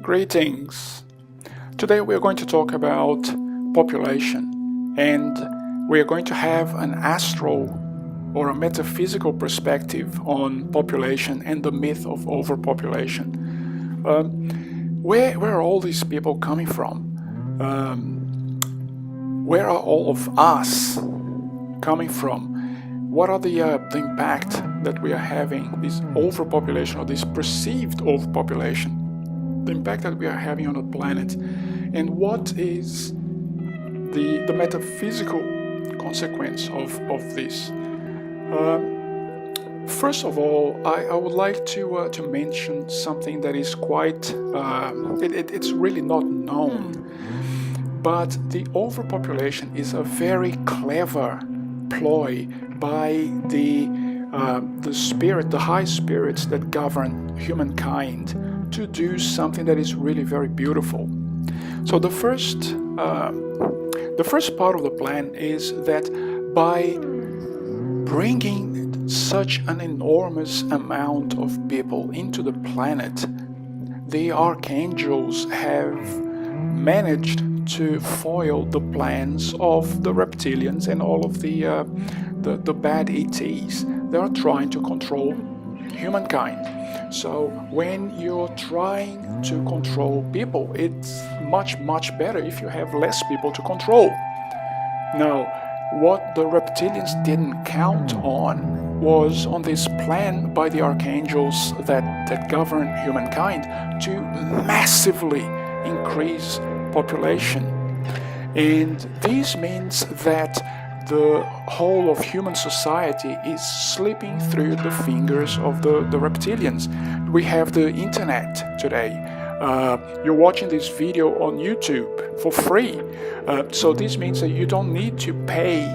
Greetings! Today we are going to talk about population, and we are going to have an astral or a metaphysical perspective on population and the myth of overpopulation. Where are all these people coming from? Where are all of us coming from? What are the impact that we are having, this overpopulation or this perceived overpopulation, the impact that we are having on the planet, and what is the metaphysical consequence of this? First of all, I would like to mention something that is quite, it's really not known, but the overpopulation is a very clever ploy by the spirit, the high spirits that govern humankind, to do something that is really very beautiful. So the first part of the plan is that by bringing such an enormous amount of people into the planet, the archangels have managed to foil the plans of the reptilians and all of the bad ETs. They are trying to control humankind. So when you're trying to control people, it's much better if you have less people to control. Now, what the reptilians didn't count on was on this plan by the archangels that govern humankind to massively increase population. And this means that the whole of human society is slipping through the fingers of the reptilians. We have the internet today. You're watching this video on YouTube for free. So this means that you don't need to pay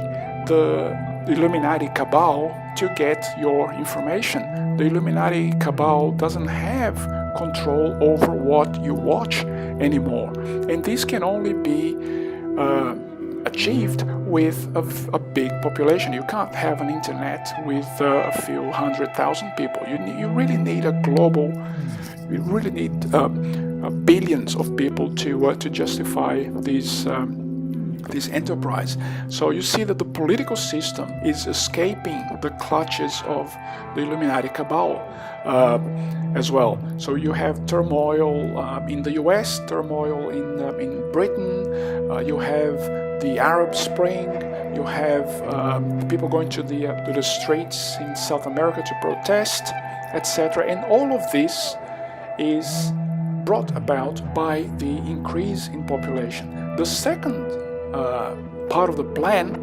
the Illuminati Cabal to get your information. The Illuminati Cabal doesn't have control over what you watch anymore. And this can only be achieved with a big population. You can't have an internet with a few 100,000 people. You really need a global. You really need billions of people to justify this enterprise. So you see that the political system is escaping the clutches of the Illuminati Cabal as well. So you have turmoil in the US, turmoil in Britain, you have the Arab Spring, you have people going to the streets in South America to protest, etc. And all of this is brought about by the increase in population. The second part of the plan,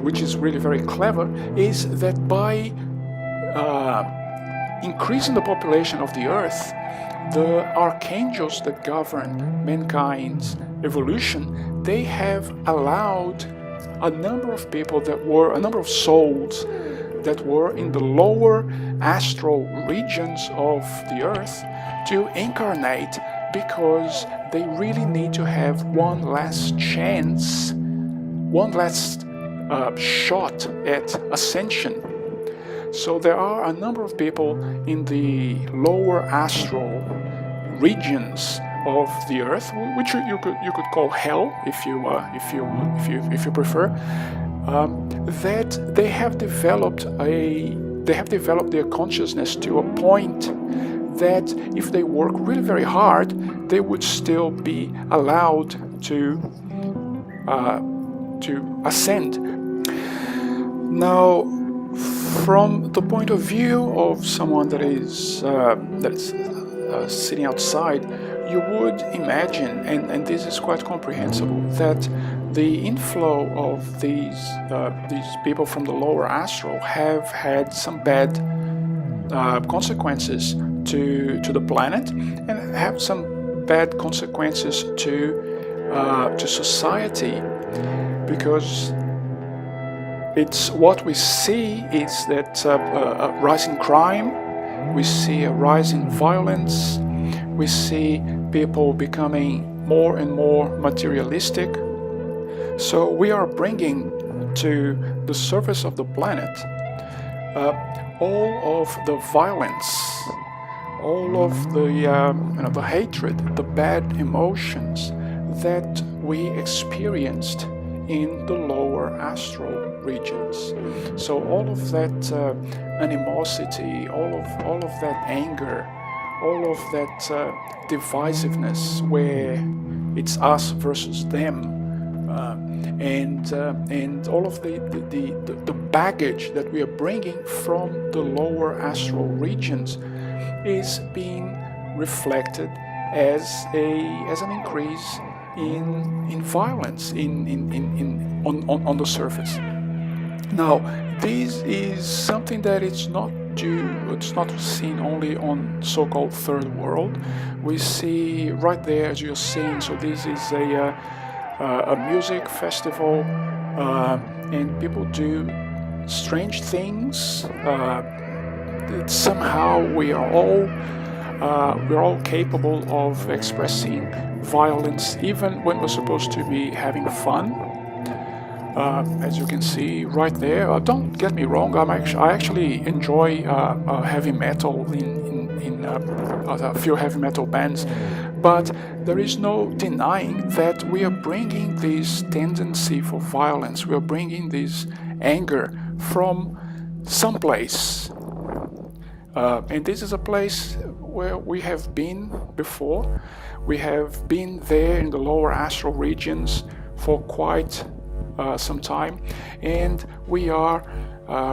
which is really very clever, is that by increasing the population of the earth, the archangels that govern mankind's evolution, they have allowed a number of people a number of souls that were in the lower astral regions of the earth to incarnate, because they really need to have one last chance, one last shot at ascension. So there are a number of people in the lower astral regions of the earth, which you could call hell if you prefer, that they have developed their consciousness to a point that if they work really very hard, they would still be allowed to ascend. Now, from the point of view of someone that is sitting outside, you would imagine, and this is quite comprehensible, that the inflow of these people from the lower astral have had some bad consequences to the planet, and have some bad consequences to society, because it's what we see is that a rise in crime, we see a rise in violence, we see people becoming more and more materialistic. So we are bringing to the surface of the planet all of the violence all of the hatred, the bad emotions that we experienced in the lower astral regions. So all of that animosity, all of that anger, all of that divisiveness, where it's us versus them, and all of the baggage that we are bringing from the lower astral regions is being reflected as an increase in violence on the surface. Now, this is something that it's not seen only on so-called third world. We see right there, as you're seeing. So this is a music festival, and people do strange things. Somehow we're all capable of expressing violence, even when we're supposed to be having fun. As you can see right there, don't get me wrong, I actually enjoy heavy metal in a few heavy metal bands, but there is no denying that we are bringing this tendency for violence, we are bringing this anger from someplace. And this is a place where we have been before. We have been there in the lower astral regions for quite some time, and we are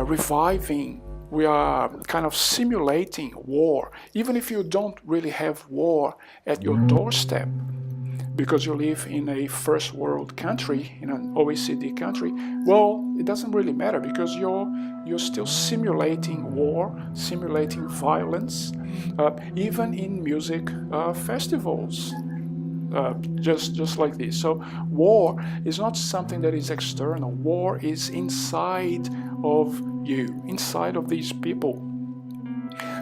reviving, we are kind of simulating war, even if you don't really have war at your doorstep, because you live in a first world country, in an OECD country. Well, it doesn't really matter, because you're still simulating war, simulating violence, even in music festivals. Just like this. So war is not something that is external. War is inside of you, inside of these people.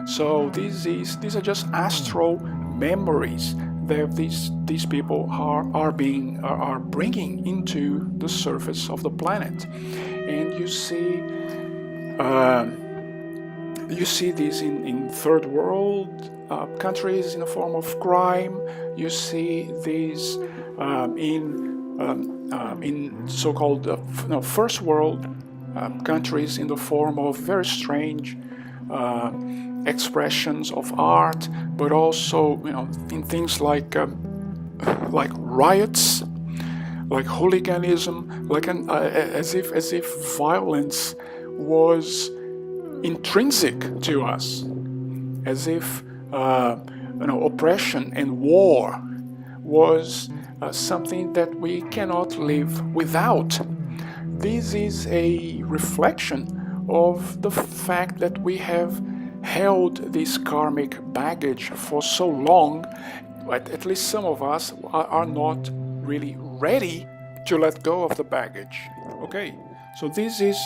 So these are just astral memories that these people are bringing into the surface of the planet. And you see this in third world countries in the form of crime. You see these in so-called first world countries in the form of very strange expressions of art, but also in things like riots, like hooliganism, like as if violence was intrinsic to us, as if oppression and war was something that we cannot live without. This is a reflection of the fact that we have held this karmic baggage for so long, but at least some of us are not really ready to let go of the baggage. Okay, so this is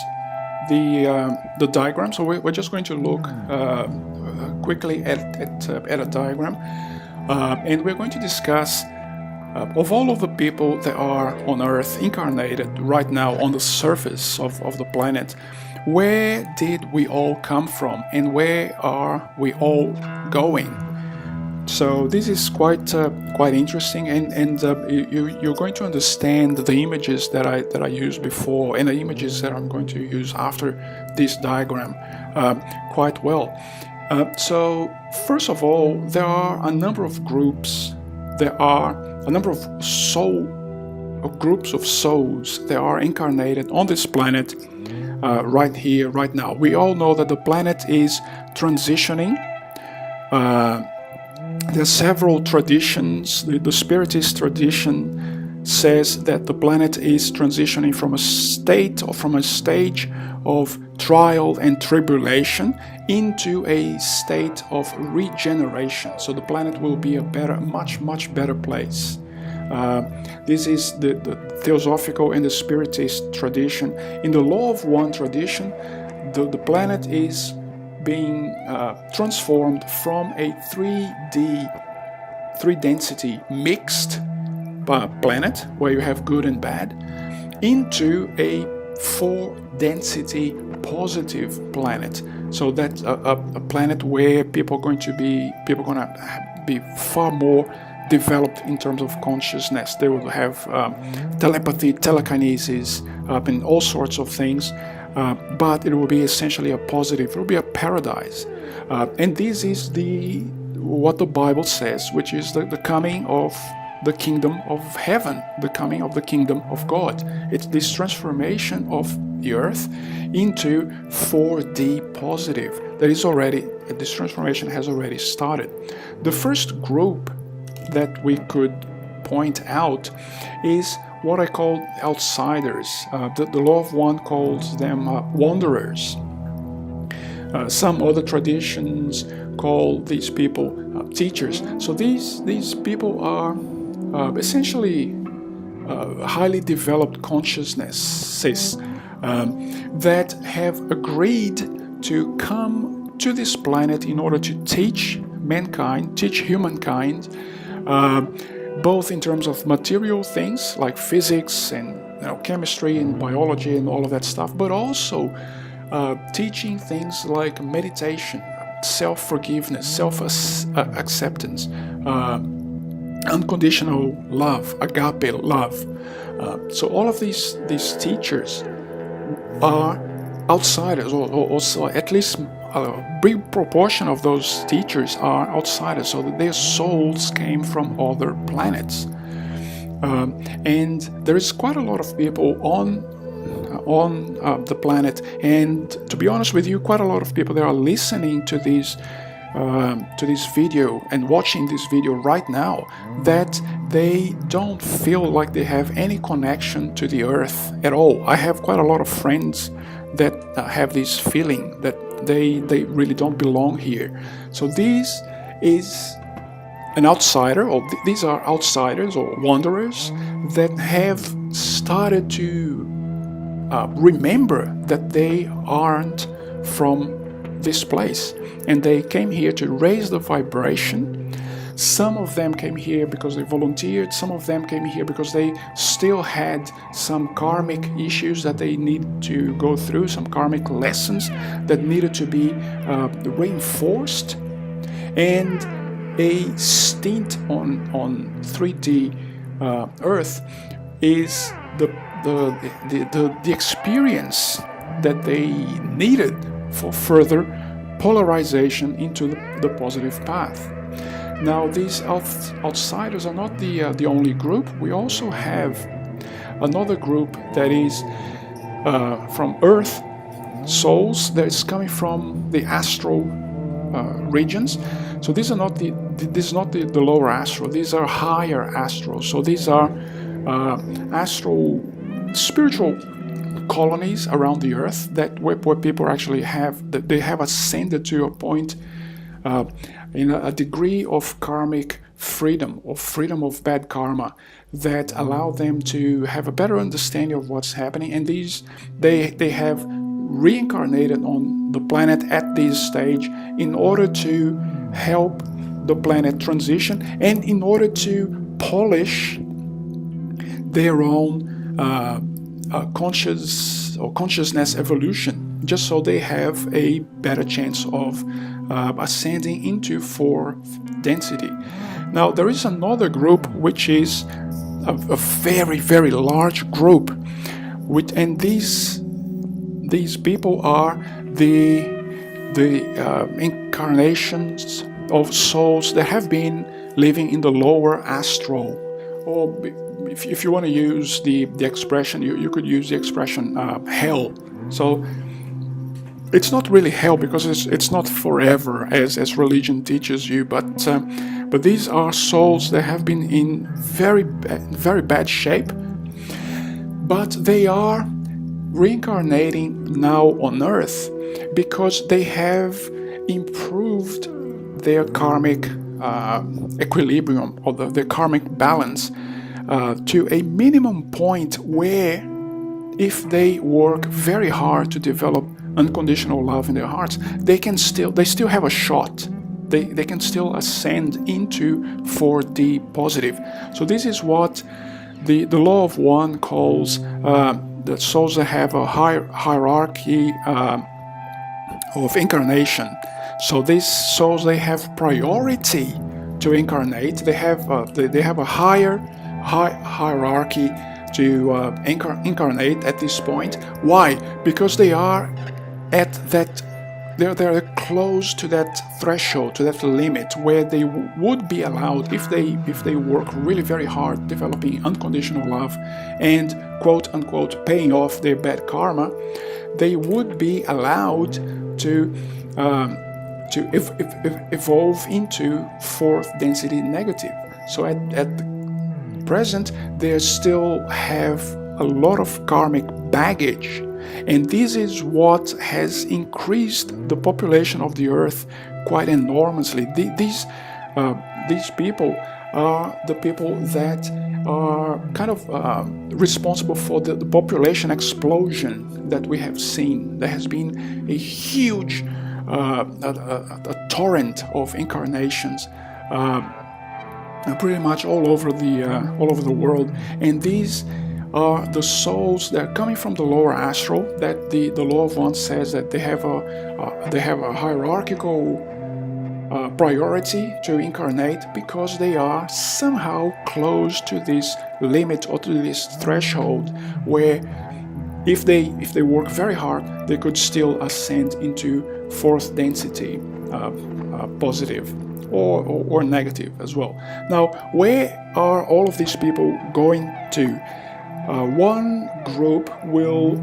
the diagram. So we're just going to look quickly at a diagram, and we're going to discuss of all of the people that are on Earth incarnated right now on the surface of the planet, where did we all come from and where are we all going? So this is quite interesting, and you're going to understand the images that I used before and the images that I'm going to use after this diagram quite well. So first of all, there are a number of groups. There are a number of groups of souls that are incarnated on this planet right here, right now. We all know that the planet is transitioning. There are several traditions. The Spiritist tradition says that the planet is transitioning from a state or from a stage of trial and tribulation into a state of regeneration. So the planet will be a better, much better place. This is the Theosophical and the Spiritist tradition. In the Law of One tradition, the planet is being transformed from a 3-density mixed planet, where you have good and bad, into a 4-density positive planet, So that's a planet where people are going to be far more developed in terms of consciousness. They will have telepathy, telekinesis, and all sorts of things. But it will be essentially a positive. It will be a paradise. And this is what the Bible says, which is the coming of the kingdom of heaven, the coming of the kingdom of God. It's this transformation of the earth into 4D positive. This transformation has already started. The first group that we could point out is what I call outsiders. The Law of One calls them wanderers. Some other traditions call these people teachers. So these people are essentially highly developed consciousnesses that have agreed to come to this planet in order to teach humankind, both in terms of material things like physics and chemistry and biology and all of that stuff, but also teaching things like meditation, self-forgiveness, self-acceptance, unconditional love, agape love. So all of these teachers are outsiders, or at least a big proportion of those teachers are outsiders, so that their souls came from other planets. And there is quite a lot of people on the planet, and to be honest with you, quite a lot of people that are listening to this video and watching this video right now, that they don't feel like they have any connection to the earth at all. I have quite a lot of friends that have this feeling that they really don't belong here. So this is an outsider, or these are outsiders or wanderers that have started to remember that they aren't from this place, and they came here to raise the vibration. Some of them came here because they volunteered. Some of them came here because they still had some karmic issues that they need to go through, some karmic lessons that needed to be reinforced. And a stint on 3D Earth is the experience that they needed for further polarization into the positive path. Now, these outsiders are not the only group. We also have another group that is from Earth souls that is coming from the astral regions. So these are not the lower astral. These are higher astral. So these are astral spiritual colonies around the earth where people actually have ascended to a point in a degree of karmic freedom, or freedom of bad karma, that allow them to have a better understanding of what's happening. And they have reincarnated on the planet at this stage in order to help the planet transition and in order to polish their own consciousness evolution, just so they have a better chance of ascending into fourth density. Now, there is another group which is a very, very large group, and these people are the incarnations of souls that have been living in the lower astral, or if you want to use the expression, you could use the expression hell. So it's not really hell, because it's not forever as religion teaches you, but these are souls that have been in very bad shape, but they are reincarnating now on Earth because they have improved their karmic equilibrium, or their karmic balance, to a minimum point where, if they work very hard to develop unconditional love in their hearts, they still have a shot. They can still ascend into 4D positive. So this is what the Law of One calls the souls that have a hierarchy of incarnation. So these souls, they have priority to incarnate. They have a hierarchy to incarnate at this point. Why? Because they are at that. They're close to that threshold, to that limit, where they would be allowed, if they work really very hard, developing unconditional love and quote unquote paying off their bad karma, they would be allowed to evolve into fourth density negative. So at present, they still have a lot of karmic baggage. And this is what has increased the population of the earth quite enormously. These people are the people that are kind of responsible for the population explosion that we have seen. There has been a huge a torrent of incarnations pretty much all over the world, and these are the souls that are coming from the lower astral, that the law of one says that they have a hierarchical priority to incarnate, because they are somehow close to this limit or to this threshold where if they work very hard, they could still ascend into fourth density, positive or negative as well. Now, where are all of these people going to? One group will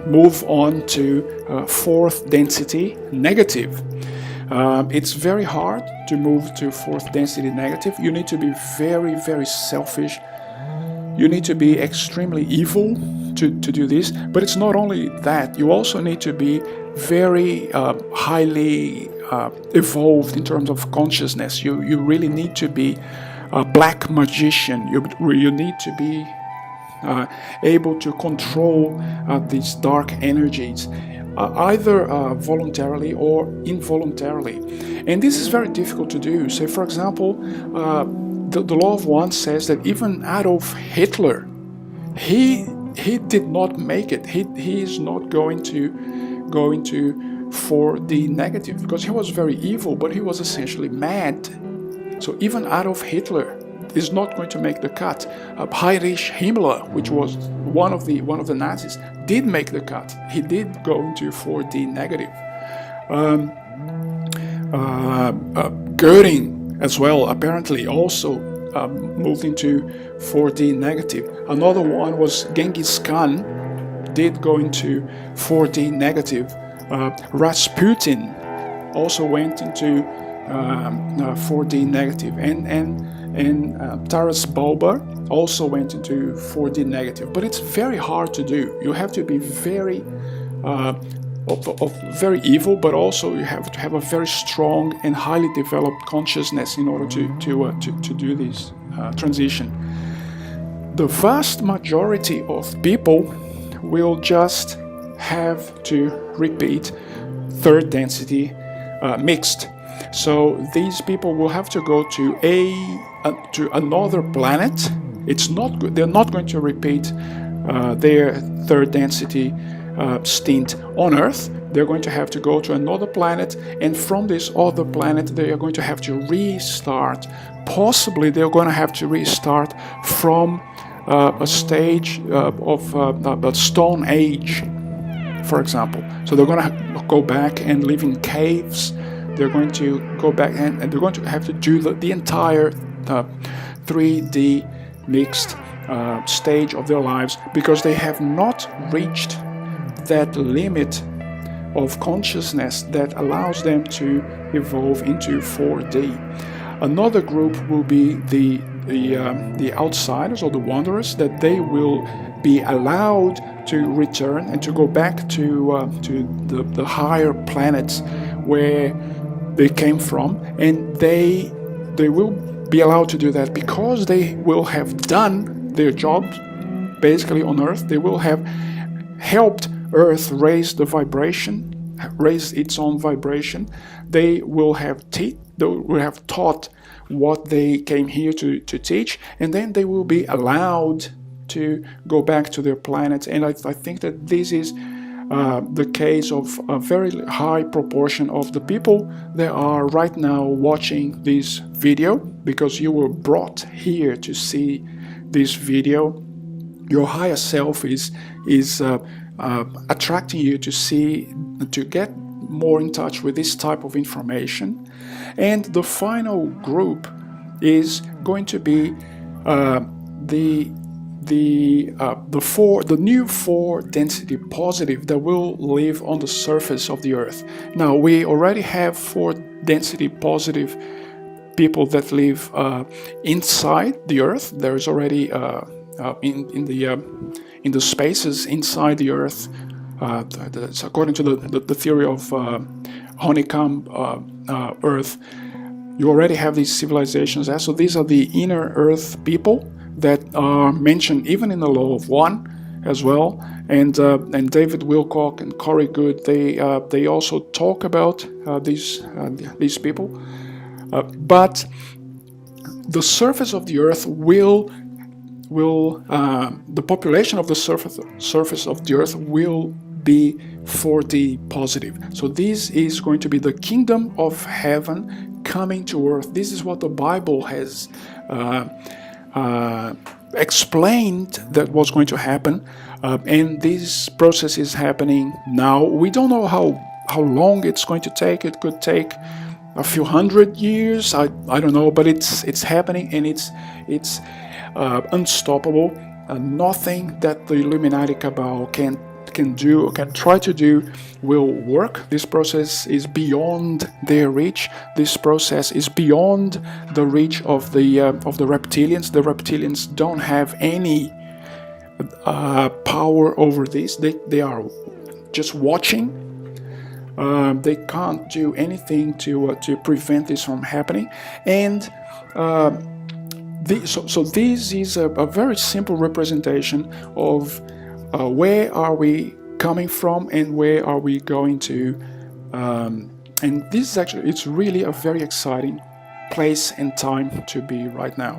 move on to fourth density negative. It's very hard to move to fourth density negative. You need to be very, very selfish. You need to be extremely evil to do this. But it's not only that. You also need to be very highly evolved in terms of consciousness. You really need to be a black magician. You need to be able to control these dark energies, either voluntarily or involuntarily. And this is very difficult to do. So, for example, the law of one says that even Adolf Hitler, he did not make it. He is not going to for the negative, because he was very evil, but he was essentially mad. So even Adolf Hitler is not going to make the cut. Heinrich Himmler, which was one of the Nazis, did make the cut. He did go into 4D negative. Goering as well apparently also moved into 4D negative. Another one was Genghis Khan, did go into 4D negative. Rasputin also went into 4D negative, and Taras Bulba also went into 4D negative. But it's very hard to do. You have to be very very evil, but also you have to have a very strong and highly developed consciousness in order to do this transition. The vast majority of people will just have to repeat third density mixed. So these people will have to go to another planet. It's not good. They're not going to repeat their third density stint on Earth. They're going to have to go to another planet, and from this other planet they are going to have to restart. Possibly they're going to have to restart from a stage of the Stone Age, for example. So they're going to go back and live in caves. They're going to go back and they're going to have to do the entire 3D mixed stage of their lives, because they have not reached that limit of consciousness that allows them to evolve into 4D. Another group will be the outsiders or the wanderers, that they will be allowed to return and to go back to the higher planets where they came from, and they will be allowed to do that because they will have done their job basically on Earth. They will have helped Earth raise the vibration, raise its own vibration. They will have taught what they came here to teach, and then they will be allowed to go back to their planet. And I think that this is the case of a very high proportion of the people that are right now watching this video, because you were brought here to see this video. Your higher self is attracting you to get more in touch with this type of information. And the final group is going to be the new 4 density positive that will live on the surface of the Earth. Now, we already have 4 density positive people that live inside the Earth. There is already in the spaces inside the Earth. According to the theory of honeycomb Earth, you already have these civilizations there. So these are the inner Earth people that are mentioned even in the Law of One as well. And David Wilcock and Corey Good, they also talk about these people. But the surface of the Earth the population of the surface of the Earth will be 4D positive. So this is going to be the kingdom of heaven coming to Earth. This is what the Bible has explained that was going to happen, and this process is happening now. We don't know how long it's going to take. It could take a few hundred years. I don't know, but it's happening, and it's unstoppable. Nothing that the Illuminati Cabal can do or can try to do will work. This process is beyond their reach. This process is beyond the reach of the reptilians. The reptilians don't have any power over this. They are just watching. They can't do anything to prevent this from happening. And so this is a very simple representation of where are we coming from and where are we going to. And this is actually, it's really a very exciting place and time to be right now.